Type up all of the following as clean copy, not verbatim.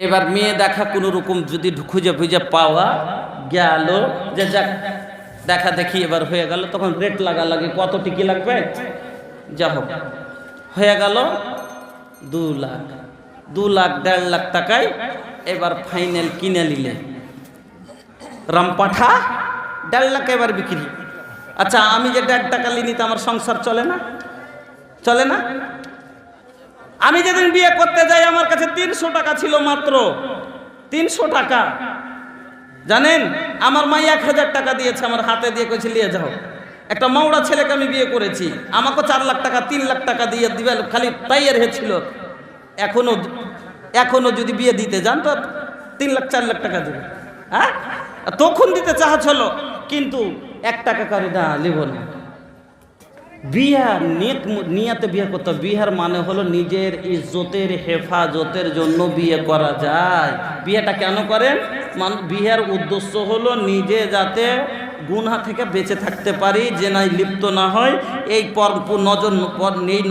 এবার মেয়ে দেখা কোনো রকম যদি খুঁজে খুঁজে পাওয়া গেল, যে যাক দেখা দেখি এবার হয়ে গেল, তখন রেট লাগালাগি কত টিকি লাগবে, যা হোক হয়ে গেল 2 লাখ 2 লাখ 1.5 লাখ টাকায় এবার ফাইনাল কিনে নিলে রামপাঠা 1.5 লাখ এবার বিক্রি। আচ্ছা আমি যে 1.5 টাকা লিনি তো আমার সংসার চলে না? চলে না? আমি যেদিন বিয়ে করতে যাই আমার কাছে 300 টাকা ছিল, মাত্র 300 টাকা। জানেন আমার মা 1000 টাকা দিয়েছে আমার হাতে, দিয়ে কইছে নিয়ে যাও। একটা মাওড়া ছেলেকে আমি বিয়ে করেছি, আমাকে 4 লাখ টাকা 3 লাখ টাকা দিয়ে দিবে, খালি তাইয়ের হয়েছিল। এখনো যদি বিয়ে দিতে যান তো 3 লাখ 4 লাখ টাকা দেবে। হ্যাঁ তখন দিতে চাচ্ছিল, কিন্তু 1 টাকা করে না নেব না। বিয়া নিয়াতে বিয়ে করতে, বিয়ের মানে হলো নিজের ইজ্জতের হেফাজতের জন্য বিয়ে করা যায়। বিয়েটা কেন করেন? বিয়ের উদ্দেশ্য হলো নিজে যাতে গুনাহ থেকে বেঁচে থাকতে পারি, জেনায় লিপ্ত না হয়, এই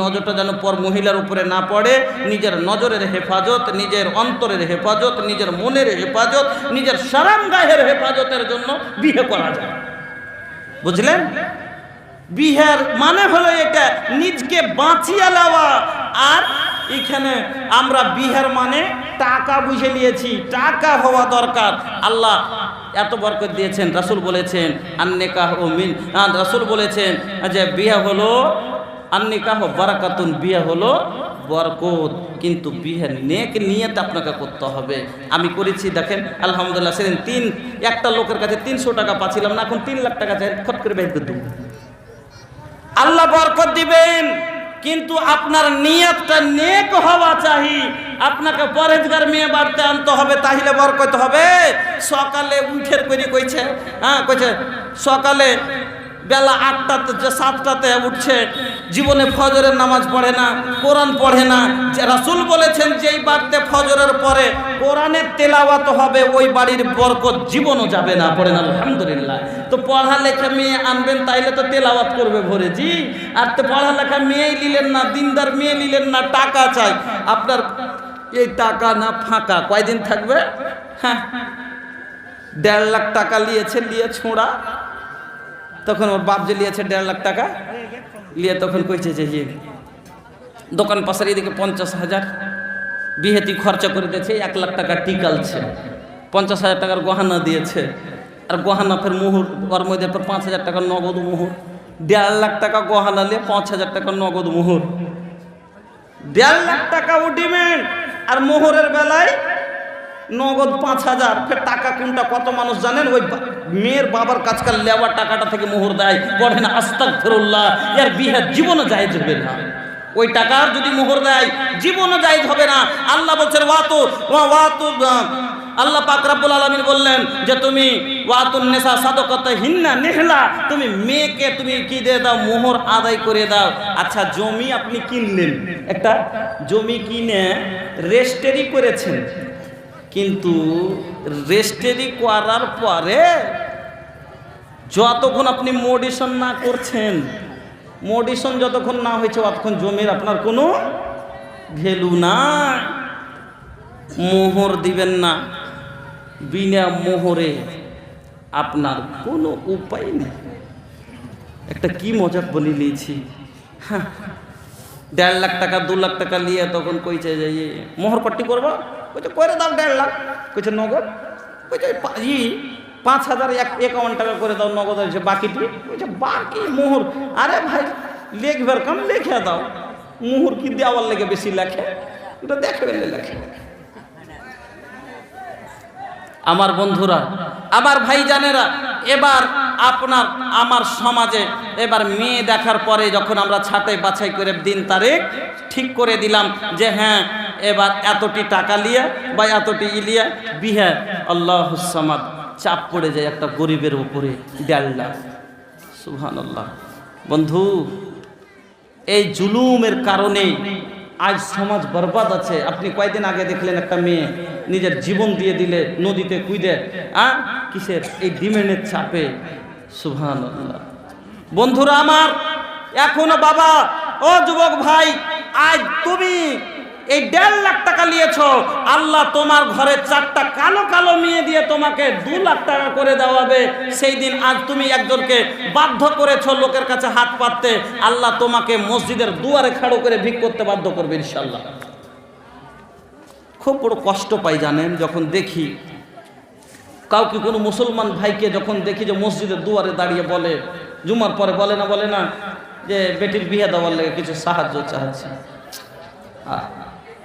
নজরটা যেন পর মহিলার উপরে না পড়ে, নিজের নজরের হেফাজত, নিজের অন্তরের হেফাজত, নিজের মনের হেফাজত, নিজের সারামগাহের হেফাজতের জন্য বিয়ে করা যায়। বুঝলেন? বিহার মানে হলো এটা নিজকে বাঁচিয়ে নেওয়া। আর এখানে আমরা বিহার মানে টাকা বুঝে নিয়েছি, টাকা হওয়া দরকার। আল্লাহ এত বরকত দিয়েছেন, রাসূল বলেছেন আন-নিকাহ মিন, রাসূল বলেছেন যে বিয়ে হলো আন-নিকাহ বারাকাতুন, বিয়ে হলো বরকত। কিন্তু বিয়ের নেক নিয়ত আপনাকে করতে হবে। আমি করেছি, দেখেন আলহামদুলিল্লাহ। সেদিন একটা লোকের কাছে 300 টাকা পাচ্ছিলাম না, এখন 3 লাখ টাকা চাই, খট করে বের করে দেব। আল্লাহ বরকত দিবেন, কিন্তু আপনার নিয়তটা নেক হওয়া চাই। আপনাকে পরেজগার মেয়ে বাড়তে আনতে হবে, তাহলে বরকত হবে। সকালে উঠের করে কইছে, কইছে সকালে বেলা 8টাতে 7টাতে উঠছে, জীবনে ফজরের নামাজ পড়ে না, কোরআন পড়ে না। রাসূল বলেছেন যেই বাড়িতে ফজরের পরে কোরআনের তেলাওয়াত হবে ওই বাড়ির বরকত জীবনও যাবে না। পড়েন আলহামদুলিল্লাহ। তো পড়ালেখা মেয়ে আনবেন, তাইলে তো তেলাওয়াত করবে ভরে জি। আর তো পড়ালেখা মেয়েই নিলেন না, দিনদার মেয়ে নিলেন না, টাকা চাই। আপনার এই টাকা না ফাঁকা কয়দিন থাকবে? হ্যাঁ 1.5 লাখ টাকা নিয়েছে, নিয়ে ছোঁড়া। তখন ওর বাপ যে নিয়েছে 1.5 লাখ টাকা নিয়ে, তখন কইছে যে দোকান পাশের এদিকে 50,000 বিহেতি খরচা করে দিয়েছে, 1 লাখ টাকা টিকালছে, 50,000 টাকার গহনা দিয়েছে। আর গহনা ফের মুহুর, ওর মধ্যে 5,000 টাকার নগদ মুহুর। 1.5 লাখ টাকা গহনা নিয়ে 5,000 টাকার নগদ মুহুর। 1.5 লাখ টাকা ডিমান্ড, আর মোহরের বেলায় নগদ 5,000। ফের টাকা কোনটা কত মানুষ জানেন? ওই মেয়ের বাবার কাছকার লেওয়া টাকাটা থেকে মোহর দেয়। পড়ে না আস্তাগফিরুল্লাহ, এর বিয়ে জীবনও জায়েজ হবে না। ওই টাকার যদি মোহর দেয় জীবনও জায়েজ হবে না। আল্লাহ বলছেন আল্লাহ পাক রব্বুল আলামিন বললেন যে তুমি ওয়াতুন নিসা সাদাকাতাহিন্না নিহলা, তুমি মেয়েকে তুমি কি দিয়ে দাও? মোহর আদায় করে দাও। আচ্ছা জমি আপনি কিনলেন, একটা জমি কিনে রেজিস্ট্রি করেছেন, কিন্তু রেজিস্ট্রি করার পরে যতক্ষণ আপনি মডিশন না করছেন, মডিশন যতক্ষণ না হয়েছে ততক্ষণ জমির আপনার কোনো ভ্যালু না। মোহর দিবেন না, বিনা মোহরে আপনার কোনো উপায় নেই। একটা কি মজাক বলে নিয়েছি। হ্যাঁ 1.5 লাখ টাকা 2 লাখ টাকা নিয়ে তখন কইছে যে মোহর পট্টি করবো, কইছে করে দাও 1.5 লাখ, কইছে নগদ, কইছে 5,000 51 টাকা করে দাও নগদ হয়েছে, বাকিটি কইছে বাকি মোহর। আরে ভাই লেখবার কাম লেখে দাও, মোহর কি দেওয়ার লেগে বেশি লেখে, ওটা দেখবে লেখে। আমার বন্ধুরা, আমার ভাইজানেরা, এবার আপনার আমার সমাজে এবার মেয়ে দেখার পরে যখন আমরা ছাঁটাই বাছাই করে দিন তারিখ ঠিক করে দিলাম যে হ্যাঁ এবার এতটি টাকা লিয়ে বা এতটি ইলিয়া বিহে, আল্লাহুস সামাদ, চাপ পড়ে যায় একটা গরিবের উপরে 1.5 লাখ। সুবহানাল্লাহ। বন্ধু, এই জুলুমের কারণে আজ সমাজ বরবাদ আছে। আপনি কয়েকদিন আগে দেখলেন একটা মেয়ে নিজের জীবন দিয়ে দিলে নদীতে কুইদে, কিসের? এই ডিমেন্ডের চাপে। সুবহানাল্লাহ। বন্ধুরা আমার, এখনো বাবা, ও যুবক ভাই, আজ তুমি এই 1.5 লাখ টাকা নিয়েছো, আল্লাহ তোমার ঘরে 4টা কালো কালো মেয়ে দিয়ে তোমাকে 2 লাখ টাকা করে দেওয়াবে। সেই দিন আজ তুমি একজনকে বাধ্য করেছো লোকের কাছে হাত পাততে, আল্লাহ তোমাকে মসজিদের দুয়ারে খাড়ো করে ভিক করতে বাধ্য করবে ইনশাআল্লাহ। খুব বড় কষ্ট পাই জানেন, যখন দেখি কাউকে কোনো মুসলমান ভাইকে যখন দেখি যে মসজিদের দুয়ারে দাঁড়িয়ে বলে, জুমার পরে বলে না যে বেটির বিয়ে দেওয়ার লেগে কিছু সাহায্য চাচ্ছি,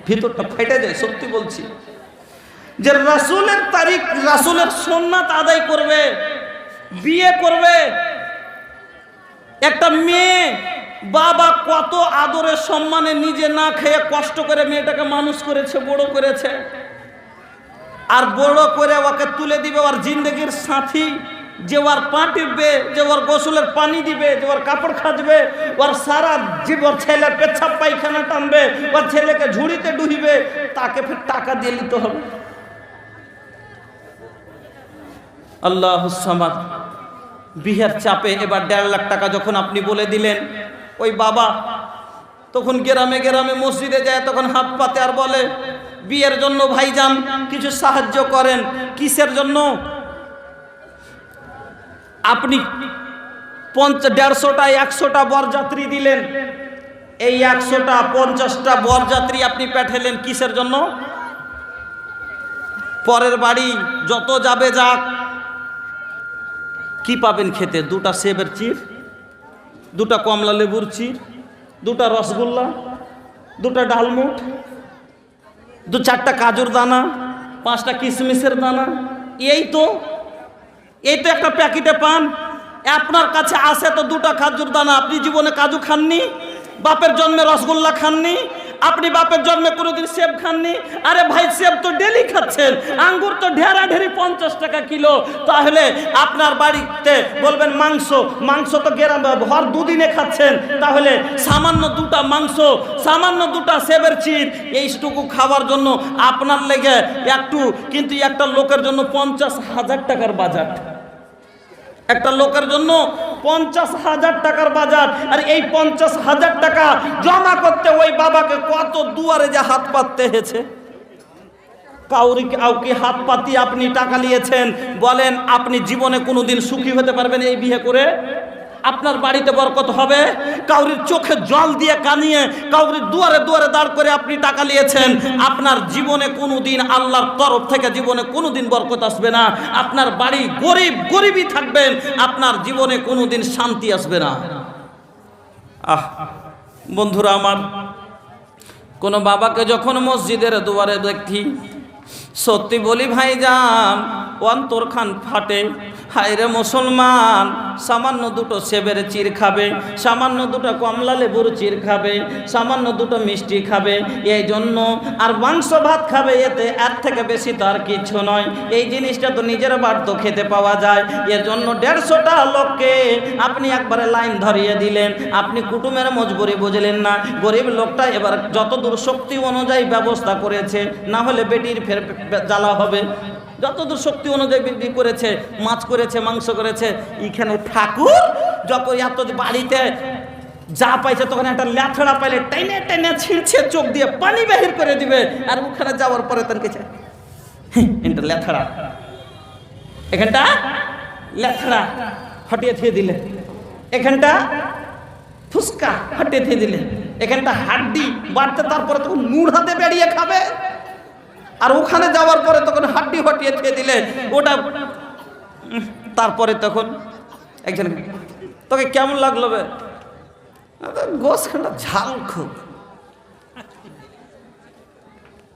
ভিতরটা ফেটে যায়। সত্যি বলছি, যে রাসূলের তারিখ, রাসূলের সুন্নাত আদায় করবে, বিয়ে করবে, একটা মেয়ে বাবা কত আদরে সম্মানে নিজে না খেয়ে কষ্ট করে মেয়েটাকে মানুষ করেছে, বড় করেছে, আর বড় করে ওকে তুলে দিবে ওর জিন্দগির সাথী, যে ওর পা টিপবে, যে ওর গোসলের পানি দিবে, যে ওর কাপড় খাজবে, ওর সারা জীবন ছেলের পেচ্ছাপ পায়খানা টানবে, ওর ছেলেকে ঝুড়িতে ডুবিবে, তাকে ফের টাকা দিয়ে নিতে হবে। আল্লাহুস সামাদ। বিয়ের চাপে এবার 1.5 লাখ টাকা যখন আপনি বলে দিলেন, ওই বাবা তখন গ্রামে গ্রামে মসজিদে যায়, তখন হাত পাতে আর বলে বিয়ের জন্য ভাইজান কিছু সাহায্য করেন। কিসের জন্য? আপনি 150টা 100টা বরযাত্রী দিলেন, এই 100টা 50টা বরযাত্রী আপনি পাঠালেন কিসের জন্য? পরের বাড়ি যত যাবে যাক, কি পাবেন খেতে? 2টা সেবের চির, 2টা কমলা লেবুর চির, 2টা রসগোল্লা, 2টা ডালমুট, 2-4টা কাজুর দানা, 5টা কিশমিশের দানা, এই তো একটা প্যাকেটে পান। আপনার কাছে আসে তো 2টা কাজুর দানা, আপনি জীবনে কাজু খাননি, বাপের জন্মে রসগোল্লা খাননি, আপনি বাপের জন্মে কোনোদিন সেব খাননি। আরে ভাই, সেব তো ডেলি খাচ্ছেন, আঙ্গুর তো ঢেরা 50 টাকা কিলো। তাহলে আপনার বাড়িতে বলবেন মাংস তো গ্রাম ভর 2 দিনে খাচ্ছেন, তাহলে সামান্য 2টা মাংস, সামান্য 2টা সেবের চির, এইটুকু খাওয়ার জন্য আপনার লেগে একটু, কিন্তু একটা লোকের জন্য 50,000 টাকার বাজার, একটা লোকের জন্য 50,000 টাকার বাজার। আর এই 50,000 টাকা জমা করতে ওই বাবাকে কত দুয়ারে যে হাত পাততে হয়েছে। কাউকে হাত পাতি আপনি টাকা নিয়েছেন, বলেন আপনি জীবনে কোনোদিন সুখী হতে পারবেন এই বিয়ে করে? আপনার বাড়িতে বরকত হবে? কাউরির চোখে জল দিয়ে কানিয়ে, কাউরির দুয়ারে দুয়ারে দাঁড় করে আপনি টাকা নিয়েছেন, আপনার জীবনে কোনোদিন আল্লাহর তরফ থেকে জীবনে কোনোদিন বরকত আসবে না। আপনার বাড়ি গরিবই থাকবেন, আপনার জীবনে কোনোদিন শান্তি আসবে না। বন্ধুরা আমার, কোনো বাবাকে যখন মসজিদের দুয়ারে দেখি, সত্যি বলি ভাইজান, অন্তরখান ফাটে। হায়রে মুসলমান, সামান্য 2টো সেবের চির খাবে, সামান্য 2টা কমলা লেবুর চির খাবে, সামান্য 2টো মিষ্টি খাবে, এই জন্য আর মাংস ভাত খাবে, এতে এর থেকে বেশি তো আর কিছু নয়। এই জিনিসটা তো নিজের বাড়িতে খেতে পাওয়া যায়। এর জন্য 150টা লোককে আপনি একবারে লাইন ধরিয়ে দিলেন, আপনি কুটুমের মজবুরি বুঝলেন না। গরিব লোকটা এবার যতদূর শক্তি অনুযায়ী ব্যবস্থা করেছে, না হলে বেটির ফের জ্বালা হবে। যতদূর শক্তি অনুযায়ী বিক্রি করেছে, মাছ করেছে, মাংস করেছে। এখানে ঠাকুর যখন এত বাড়িতে যা পাইছে, তখন একটা ল্যাথড়া পাইলে টেনে টেনে ছিঁড়ছে, চোখ দিয়ে পানি বাহির করে দিবে। আর ওখানে যাওয়ার পরে তাকে এটা ল্যাথড়া, এখানটা ল্যাথড়া হটিয়ে দিয়ে দিলে, এখানটা ফুসকা হটিয়ে দিয়ে দিলে, এখানটা হাড্ডি বাড়তে, তারপরে তখন মুড় হাতে বেরিয়ে খাবে। আর ওখানে যাওয়ার পরে তখন হাড্ডি হটিয়ে দিয়ে দিলে ওটা, তারপরে তখন একজন তোকে কেমন লাগলো বে? গোস খানটা ঝাল খুব।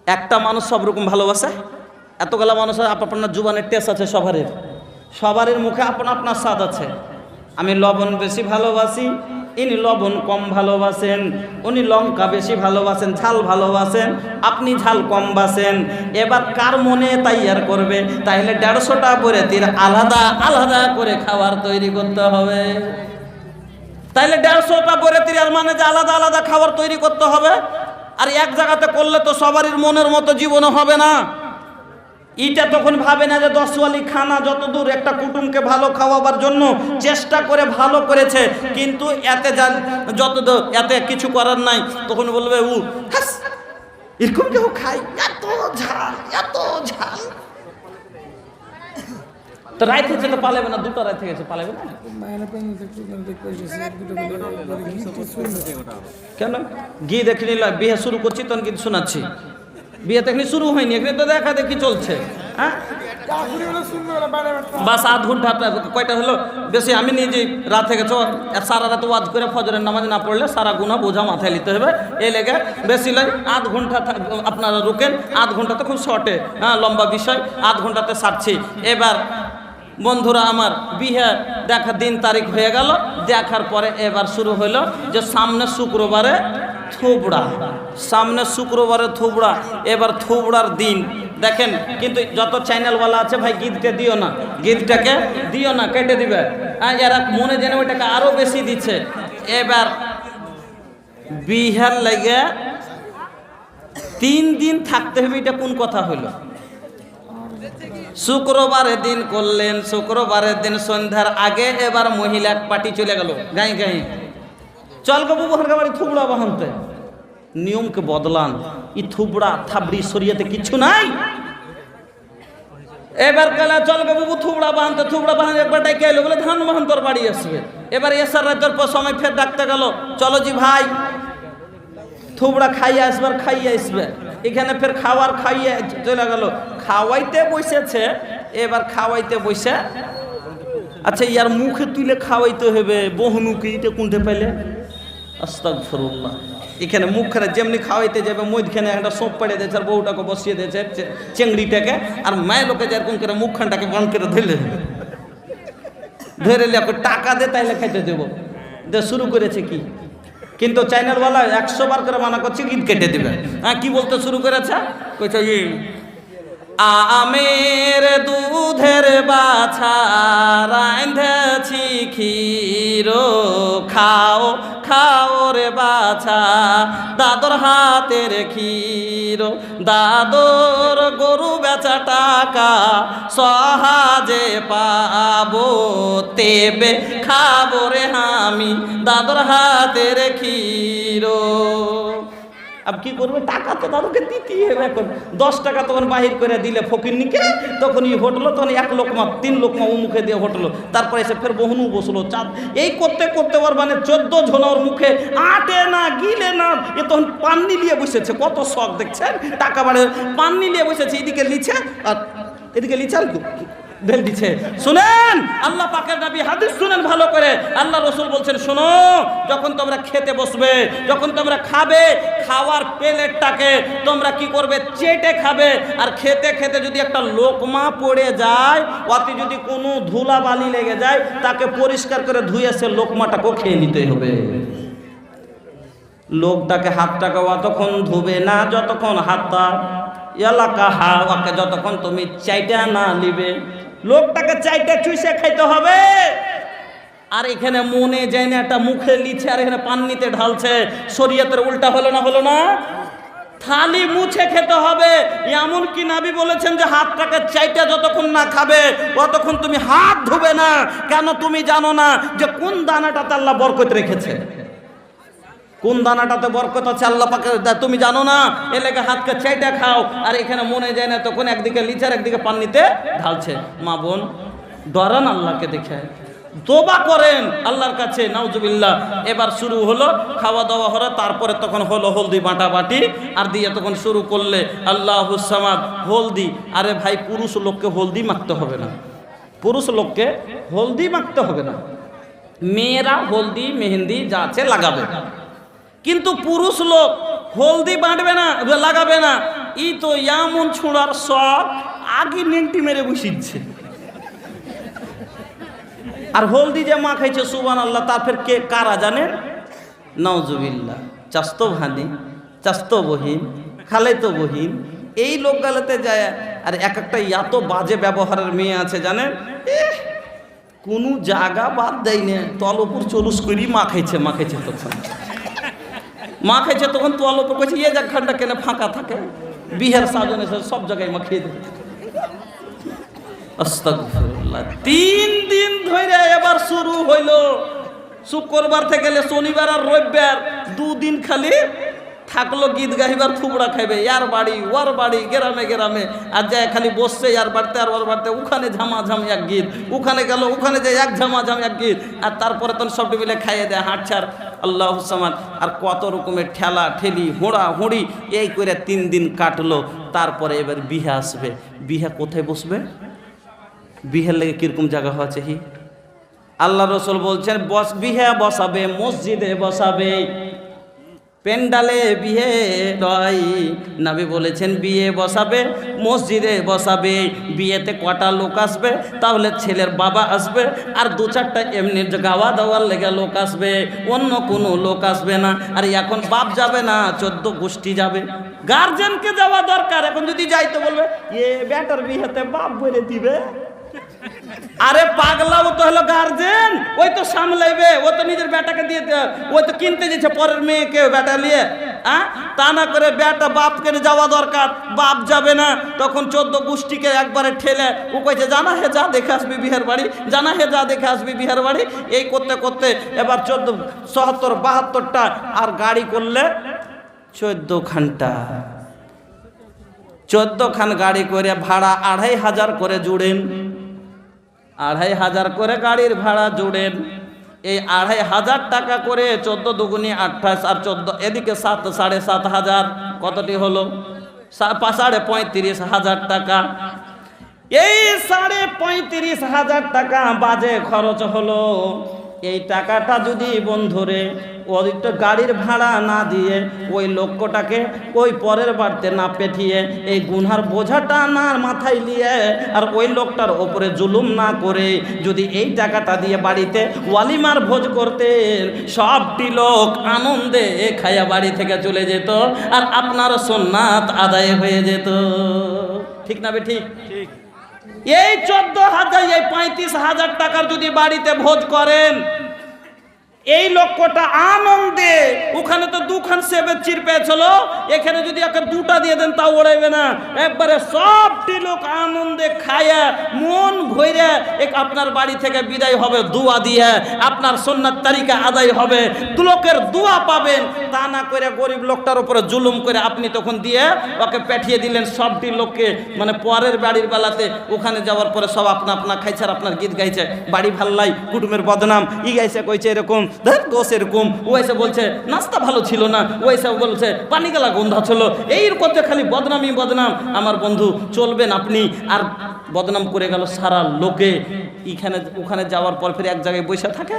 একটা মানুষ সব রকম ভালোবাসে, এতগুলা মানুষ আপনার জুবানের টেস্ট আছে, সবারের মুখে আপনার স্বাদ আছে। আমি লবণ বেশি ভালোবাসি, ইনি লবণ কম ভালোবাসেন, উনি লঙ্কা বেশি ভালোবাসেন, ঝাল ভালোবাসেন, আপনি ঝাল কম বাসেন। এবার কার মনে তাইয়ার করবে? তাইলে 150টা বরেতির আলাদা আলাদা করে খাবার তৈরি করতে হবে। তাইলে 150টা বরেতির মানে যে আলাদা আলাদা খাবার তৈরি করতে হবে। আর এক জায়গাতে করলে তো সবারই মনের মতো জীবন হবে না। এটা তখন ভাবে না যে 10 ওয়ালি খানা যতদূর একটা কুটুমকে ভালো খাওয়াবার জন্য চেষ্টা করে ভালো করেছে, কিন্তু এতে যতদূর এতে কিছু করার নাই, তখন বলবে এরকম কেউ খায়? এত ঝাল, এত ঝাল। তো রাত হয়েছে তো পালাবে না, দুটো রাত গেছে পালাবে না কেন? গিয়ে দেখে নিল বিয়ে শুরু করছি তখন কিন্তু শোনাচ্ছি, বিয়ে দেখনি শুরু হয়নি, এখানে তো দেখা দেখি চলছে। হ্যাঁ বাস আধ ঘন্টা কয়টা হলো বেশি। আমি নিজে রাত থেকে সারা রাত ওয়াজ করে ফজরের নামাজ না পড়লে সারা গুনাহ বোঝা মাথায় নিতে হবে, এই লেগে বেশি নয় আধ ঘন্টা আপনারা রুকেন। আধ ঘন্টা তো খুব শর্টে, হ্যাঁ লম্বা বিষয়, আধ ঘন্টাতে সারছি। এবার বন্ধুরা আমার বিয়ে দেখা দিন তারিখ হয়ে গেল, দেখার পরে এবার শুরু হলো যে সামনে শুক্রবারে থুবড়া, সামনে শুক্রবারে থুবড়া। এবার থুবড়ার দিন দেখেন, কিন্তু যত চ্যানেলওয়ালা আছে ভাই গীতকে দিও না, গীতটাকে দিও না, কেটে দিবে। হ্যাঁ এরা মনে জেনে ওইটাকে আরো বেশি দিচ্ছে। এবার বিহার লেগে 3 দিন থাকতে হবে, এটা কোন কথা হইল? শুক্রবারের দিন করলেন, শুক্রবারের দিন সন্ধ্যার আগে এবার মহিলা এক পার্টি চলে গেল গাই গাই, চল গো বুবু হালকা বাড়ি থুবড়া বাহানতে। নিয়মকে বদলান, ই থুবড়া থাবড়ি শরীয়তে কিছু নাই। এবার কালা চল গো বুবু থুবড়া বাহানতে, থুবড়া বাহান একবার ডাকে এলো, বলে ধান বাহান তোর বাড়ি আসবে। এবার এসার রাতের পর সময় ফের ডাকতে গেল, চলো জি ভাই থুবড়া খাইয়ে আসবার, খাইয়ে আসবে। এখানে ফের খাওয়ার খাইয়ে চলে গেল, খাওয়াইতে বসেছে। এবার খাওয়াইতে বসে আচ্ছা ইয়ার মুখে তুলে খাওয়াইতে হবে, বহুনুকে এটা কোনটা পাইলে? আস্তাগফিরুল্লাহ। এখানে মুখখানে যেমনি খাওয়াইতে যাবে মধ্যখানে একটা সোপ পেড়ে দিয়েছে, আর বউটাকে বসিয়ে দিয়েছে চেংড়িটাকে, আর মায়ের লোকে যেরকম করে মুখখানটাকে বন্ধ করে ধরলে ধরে টাকা দে তাইলে খাইতে দেবো, শুরু করেছে কি। কিন্তু চ্যানেলওয়ালা 100 বার করে মানা করছে গীত কেটে দিবে। হ্যাঁ কি বলতে শুরু করেছে? কইছে আমের দুধের বাছা রাঁধেছি ক্ষীর, খাও খাও রে বাছা দাদর হাতের ক্ষীর, দাদর গরু বেচা টাকা সহাজে পাবো, তেবে খাবো রে আমি দাদর হাতের ক্ষীর। अब কি করবে? টাকা তো দাদুকে দিতেই হবে। এখন 10 টাকা তখন বাহির করে দিলে ফকিরনিকে, তখন ই হোটলো, তখন 1 লোকমা 3 লোকমা ও মুখে দিয়ে হোটলো, তারপরে এসে ফের বহুনু বসলো চাঁদ। এই করতে করতে ওর মানে 14 ঝোনার মুখে আটে না গিলে না, এ তখন পান্নি নিয়ে বসেছে। কত শখ দেখছেন, টাকা বাড়ে পান্নি নিয়ে বসেছে, এদিকে লিছে আর এদিকে লিছে আর ঢেল দিচ্ছে। শুনেন আল্লাহ পাকের নবী হাদিস শুনেন ভালো করে। আল্লাহ রসুল বলছেন শোনো, যখন তোমরা খেতে বসবে, যখন তোমরা খাবে, খাওয়ার প্লেটটাকে তোমরা কি করবে? চেটে খাবে। আর খেতে খেতে যদি একটা লোকমা পড়ে যায়, অতি যদি কোনো ধুলা বালি লেগে যায়, তাকে পরিষ্কার করে ধুয়ে সে লোকমাটাকেও খেয়ে নিতে হবে। লোকটাকে হাতটাকে অতক্ষণ ধুবে না যতক্ষণ হাতটা এলাকা হাওয়াকে যতক্ষণ তুমি চাইটা না নিবে। লোকটাকে চাইটা চুষে খাইতে হবে। আর এখানে মনে যায় না একটা মুখে লিছে, আর এখানে পান্নিতে ঢালছে। শরীয়তের উল্টা হলো না? হলো না? থালি মুছে খেতে হবে। এমন কি নবী বলেছেন যে হাতটাকে চাইটা যতক্ষণ না খাবে ততক্ষণ তুমি হাত ধুবে না। কেন? তুমি জানো না যে কোন দানাটাতে আল্লাহ বরকত রেখেছে, কোন দানাটাতে বরকত আছে আল্লাহ পাকের, তুমি জানো না। এ লেগে হাতকে চাইটা খাও। আর এখানে মনে যায় না তখন একদিকে লিচার একদিকে পানিতে ঢালছে। মা বোন ডরান আল্লাহকে দেখে, তোবা করেন আল্লাহর কাছে, নাউজুবিল্লাহ। এবার শুরু হলো খাওয়া দাওয়া হলো, তারপরে তখন হলো হলদি বাটা বাটি আর দিয়ে তখন শুরু করলে আল্লাহুস সামাদ হলদি। আরে ভাই পুরুষ লোককে হলদি মাখতে হবে না, পুরুষ লোককে হলদি মাখতে হবে না। মেয়েরা হলদি মেহেন্দি যা আছে লাগাবে, কিন্তু পুরুষ লোক হলদি বাঁটবে না, লাগাবে না। ই তো এমন ছোঁড়ার শখ, আগে নেংটি মেরে বসিচ্ছে। আর হলদি যে মা খাইছে সুবহানাল্লাহ, তার ফের কে কারা জানেন? নাউজুবিল্লাহ। চাস্তো ভানি, চাস্তো বহিন, খালাইতো বহিন, এই লোকগুলোতে যায়। আর এক একটা এত বাজে ব্যবহারের মেয়ে আছে জানেন, কোনো জায়গা বাদ দেয় না, তল উপর চলুস করি মা খাইছে, মা খাইছে। তখন মা খাইছে তখন তোয়াল উপর কইছে এই জায়গাটা কেন ফাঁকা থাকে, বিহার সাজনে সব জায়গায় মাখিয়ে দেবে। আস্তাগফিরুল্লাহ। 3 দিন ধরে এবার শুরু হইল। শুক্রবার থেকে গেলে শনিবার আর রবিবার 2 দিন খালি থাকলো গীত গাইবার থুবড়া খাইবে, ইয়ার বাড়ি ওর বাড়ি, গ্রামে গ্রামে, আর যায় খালি বসছে ইয়ার বাড়িতে আর ওর বাড়িতে, ওখানে ঝামাঝাম এক গীত, ওখানে গেল ওখানে যে এক ঝামাঝাম এক গীত, আর তারপরে তখন সবটি মিলে খাইয়ে দেয় হাঁটছার আল্লাহ সামাদ। আর কত রকমের ঠেলা ঠেলি হোঁড়া হুঁড়ি এই করে 3 দিন কাটলো। তারপরে এবার বিহা আসবে। বিহা কোথায় বসবে? বিহার লেগে কিরকম জায়গা হচ্ছে হি আল্লাহ রসুল বলছেন বিহা বসাবে মসজিদে বসাবে, পেন্ডালে বিয়ে নয়। নবী বলেছেন বিয়ে বসাবে মসজিদে বসাবে। বিয়েতে কটা লোক আসবে? তাহলে ছেলের বাবা আসবে আর 2-4টা এমনি গাওয়া দাওয়ার লেগে লোক আসবে, অন্য কোনো লোক আসবে না। আর এখন বাপ যাবে না, 14 গোষ্ঠী যাবে। গার্জেনকে যাওয়া দরকার। এখন যদি যাইতে বলবে এ বেটার বিয়েতে বাপ বলে দিবে, আরে পাগলা, ও তো হলো গার্জেন, ওই তো সামলাইবে, ও তো নিজের বেটাকে দিয়ে, ওই তো কিনতে দিচ্ছে পরের মেয়েকে বেটা নিয়ে। তা না করে বেটা বাপকে যাওয়া দরকার, বাপ যাবে না। তখন 14 গোষ্ঠীকে একবারে ঠেলে ও কইছে জানা হে যা দেখে আসবি বিহার বাড়ি, জানা হে যা দেখে আসবি বিহার বাড়ি। এই করতে করতে এবার 14, 77, 72টা আর গাড়ি করলে 14 ঘন্টা, 14 খান গাড়ি করে ভাড়া 2500 করে জুড়েন, 2500 করে গাড়ির ভাড়া জুড়েন। এই 2500 টাকা করে 14 দুগুনি 28 আর 14 এদিকে 7, 7,500 কতটি হলো? 35,500 টাকা। এই 35,500 টাকা বাজে খরচ হলো। এই টাকাটা যদি বন্ধুরে ওই তো গাড়ির ভাড়া না দিয়ে ওই লক্ষ্যটাকে ওই পরের বাড়িতে না পেঠিয়ে এই গুনহার বোঝাটা না মাথায় নিয়ে আর ওই লোকটার ওপরে জুলুম না করে যদি এই টাকাটা দিয়ে বাড়িতে ওয়ালিমার ভোজ করতেন, সবটি লোক আনন্দে খায়া বাড়ি থেকে চলে যেত আর আপনার সুন্নাত আদায় হয়ে যেত। ঠিক না বে ঠিক? এই 14,000 এই 35,000 টাকার যদি বাড়িতে ভোজ করেন, এই লক্ষ্যটা আনন্দে, ওখানে তো 2খান সেবের চির পেয়েছিল, এখানে যদি একটা 2টা দিয়ে দেন তাও ওড়াইবে না। একবারে সবটি লোক আনন্দে খায়া মন ভরে আপনার বাড়ি থেকে বিদায় হবে দোয়া দিয়ে, আপনার সুন্নাত তারিকা আদায় হবে, লোকের দোয়া পাবেন। তা না করে গরিব লোকটার উপরে জুলুম করে আপনি তখন দিয়ে ওকে পাঠিয়ে দিলেন সবটি লোককে, মানে পরের বাড়ির বেলাতে ওখানে যাওয়ার পরে সব আপনা আপনা খাইছে আর আপনার গীত গাইছে, বাড়ি ভাল্লাই, কুটুমের বদনাম, ই গাইছে কইছে এরকম দোষ এরকম, ও এসে বলছে নাস্তা ভালো ছিল না, ও এসে বলছে পানি গেলা গন্ধা ছিল, এই করতে খালি বদনামই বদনাম। আমার বন্ধু চলবেন আপনি, আর বদনাম করে গেল সারা লোকে। এখানে ওখানে যাওয়ার পর ফিরে এক জায়গায় বসে থাকে,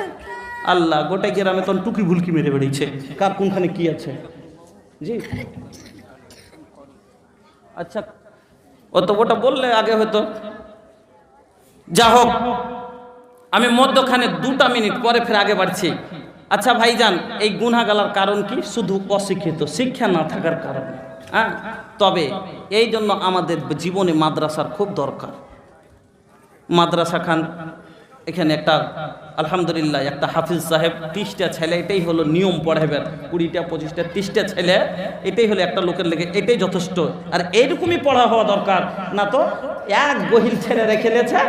আল্লাহ গোটাই গ্রামে তখন টুকি ভুলকি মেরে বেড়েছে, কার কোনখানে কি আছে। জি আচ্ছা, ও তো ওটা বললে আগে হয়তো। যা হোক, আমি মধ্যখানে 2টা মিনিট পরে ফের আগে বাড়ছি। আচ্ছা ভাইজান, এই গুনাহগালার কারণ কি? শুধু অশিক্ষিত, শিক্ষা না থাকার কারণে। তবে এই জন্য আমাদের জীবনে মাদ্রাসার খুব দরকার। মাদ্রাসা খান এখানে একটা আলহামদুলিল্লাহ একটা হাফিজ সাহেব 30টা ছেলে, এটাই হলো নিয়ম পড়াইবার, 20টা 25টা 30টা ছেলে, এটাই হলো একটা লোকের লেগে, এটাই যথেষ্ট। আর এইরকমই পড়া হওয়া দরকার, না তো এক গহিল ছেলে রেখে লেছে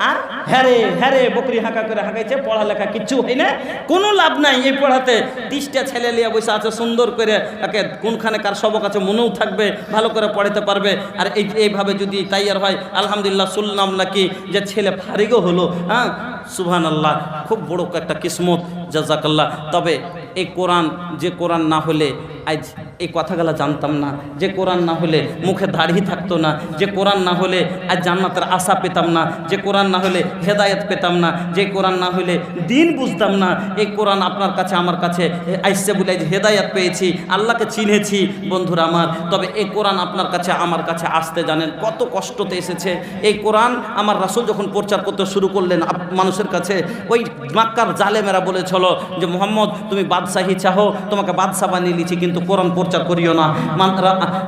আর হ্যারে হ্যারে বকরি হাঁকা করে হাঁকাইছে, পড়ালেখা কিচ্ছু হয় না, কোনো লাভ নাই এই পড়াতে। 30টা ছেলে লিয়ে বসে আছে সুন্দর করে, একে কোনখানে কার সবক আছে মনেও থাকবে, ভালো করে পড়াতে পারবে। আর এইভাবে যদি তাইয়ার হয়, আলহামদুলিল্লাহ শুনলাম নাকি যে ছেলে ফারিগও হলো, সুবহানাল্লাহ, খুব বড় একটা কিসমত, জাযাকাল্লাহ। তবে এই কোরআন, যে কোরআন না হলে আজ এই কথাগুলো জানতাম না, যে কোরআন না হলে মুখে দাড়ি থাকতো না, যে কোরআন না হলে আজ জান্নাতের আশা পেতাম না, যে কোরআন না হলে হেদায়েত পেতাম না, যে কোরআন না হলে দিন বুঝতাম না। এই কোরআন আপনার কাছে আমার কাছে আইসে বলে আজ হেদায়েত পেয়েছি, আল্লাহকে চিনেছি বন্ধুরা আমার। তবে এই কোরআন আপনার কাছে আমার কাছে আসতে জানেন কত কষ্টতে এসেছে। এই কোরআন আমার রাসূল যখন প্রচার করতে শুরু করলেন মানুষের কাছে, ওই মক্কার জালেমেরা বলেছিল যে মুহাম্মদ তুমি বাদশাহী চাহো, তোমাকে বাদশাহ বানিয়ে লিছি, কিন্তু কোরআন প্রচার করিও না।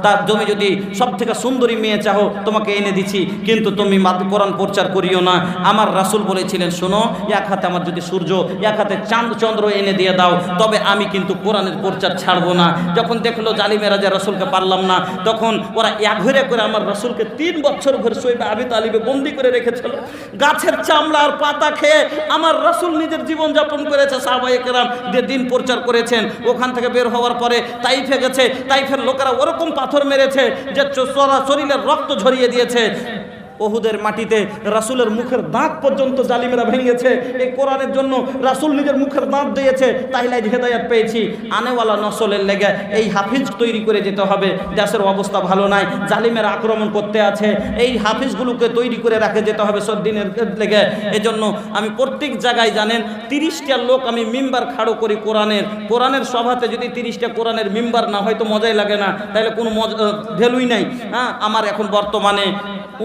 তার জমি যদি সব থেকে সুন্দরী মেয়ে চাহো তোমাকে এনে দিছি, কিন্তু তুমি কোরআন প্রচার করিও না। আমার রাসূল বলেছিলেন শোনো, এক হাতে আমার যদি সূর্য, এক হাতে চাঁদ চন্দ্র এনে দিয়ে দাও, তবে আমি কিন্তু কোরআনের প্রচার ছাড়বো না। যখন দেখলো জালিমেরা যে রাসূলকে পারলাম না, তখন ওরা একঘরে করে আমার রাসূলকে 3 বছর ধরে শৈবে আবি তালিবে বন্দি করে রেখেছিল। গাছের চামড়া আর পাতা খেয়ে আমার রাসূল নিজের জীবন যাপন করেছে, সাহাবায়ে কেরাম যে দিন প্রচার করেছেন। ওখান থেকে বের হওয়ার পরে তাইফে গেলেন, গেছে, তাইফের লোকেরা ওরকম পাথর মেরেছে যে শরীরের রক্ত ঝরিয়ে দিয়েছে। ওহুদের মাটিতে রাসূলের মুখের দাঁত পর্যন্ত জালিমেরা ভেঙেছে। এই কোরআনের জন্য রাসূল নিজের মুখের দাঁত দিয়েছে, তাইলে আজ হেদায়েত পেয়েছি। আনেওয়ালা নসলের লেগে এই হাফিজ তৈরি করে যেতে হবে। দেশের অবস্থা ভালো নাই, জালিমেরা আক্রমণ করতে আছে, এই হাফিজগুলোকে তৈরি করে রাখে যেতে হবে সদ্দিনের লেগে। এজন্য আমি প্রত্যেক জায়গায় জানেন 30টা লোক আমি মিম্বার খাড়ো করি কোরআনের সভাতে। যদি 30টা কোরআনের মিম্বার না হয় তো মজাই লাগে না, তাহলে কোনো ভ্যালুই নাই। হ্যাঁ, আমার এখন বর্তমানে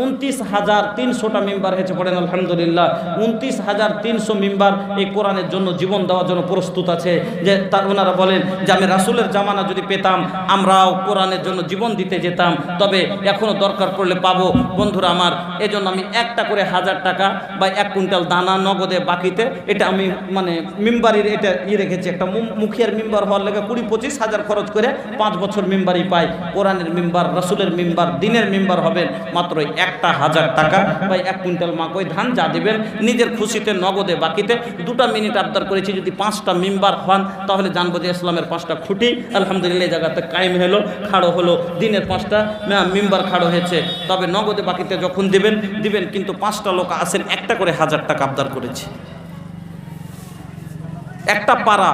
29,300টা মেম্বার হয়েছে, পড়েন আলহামদুলিল্লাহ। 29,300 মেম্বার এই কোরআনের জন্য জীবন দেওয়ার জন্য প্রস্তুত আছে। যে ওনারা বলেন যে আমি রাসূলের জামানা যদি পেতাম আমরাও কোরআনের জন্য জীবন দিতে যেতাম, তবে এখনও দরকার পড়লে পাবো। বন্ধুরা আমার, এজন্য আমি একটা করে 1000 টাকা বা 1 কুইন্টাল দানা নগদে বাকিতে, এটা আমি মানে মেম্বারের এটা রেখেছি। একটা মুখিয়ার মেম্বার হওয়ার লেগে 20-25 হাজার খরচ করে 5 বছর মেম্বারই পাই। কোরআনের মেম্বার, রাসূলের মেম্বার, দিনের মেম্বার হবেন মাত্র 1000 টাকা বা 1 কুইন্টাল মাকই ধান যা দেবেন নিজের খুশিতে নগদে বাকিতে। 2 মিনিট আবদার করেছি, যদি 5টা মেম্বার হন তাহলে জানবো যে ইসলামের 5টা খুঁটি আলহামদুলিল্লাহ এই জায়গাতে কায়েম হলো, খাড়ো হলো। দিনের 5টা মেম্বার খাড়ো হয়েছে, তবে নগদে বাকিতে যখন দিবেন। কিন্তু 5টা লোক আসেন, একটা করে 1000 টাকা আবদার করেছি। একটা পাড়া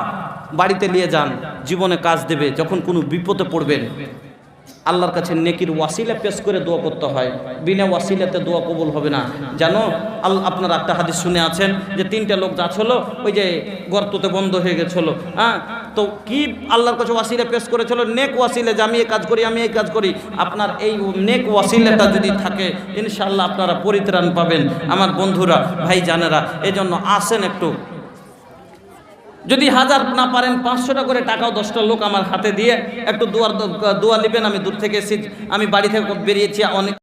বাড়িতে নিয়ে যান, জীবনে কাজ দেবে। যখন কোনো বিপদে পড়বেন আল্লাহর কাছে নেকির ওয়াসিলা পেশ করে দোয়া করতে হয়, বিনা ওয়াসিলাতে দোয়া কবুল হবে না। জানো আপনারা একটা হাদিস শুনে আছেন যে 3টা লোক যাচ্ছিল, ওই যে গর্ততে বন্ধ হয়ে গেছিল। হ্যাঁ, তো কি আল্লাহর কাছে ওয়াসিলা পেশ করেছিল? নেক ওয়াসিলা, যে আমি এই কাজ করি, আমি এই কাজ করি। আপনার এই নেক ওয়াসিলাটা যদি থাকে ইনশাআল্লাহ আপনারা পরিত্রাণ পাবেন। আমার বন্ধুরা, ভাই জানেরা, এজন্য আসেন একটু, যদি 1000 না পারেন 500টা করে টাকাও 10টা লোক আমার হাতে দিয়ে একটু দোয়া নেবেন। আমি দূর থেকে এসেছি, আমি বাড়ি থেকে বেরিয়েছি অনেক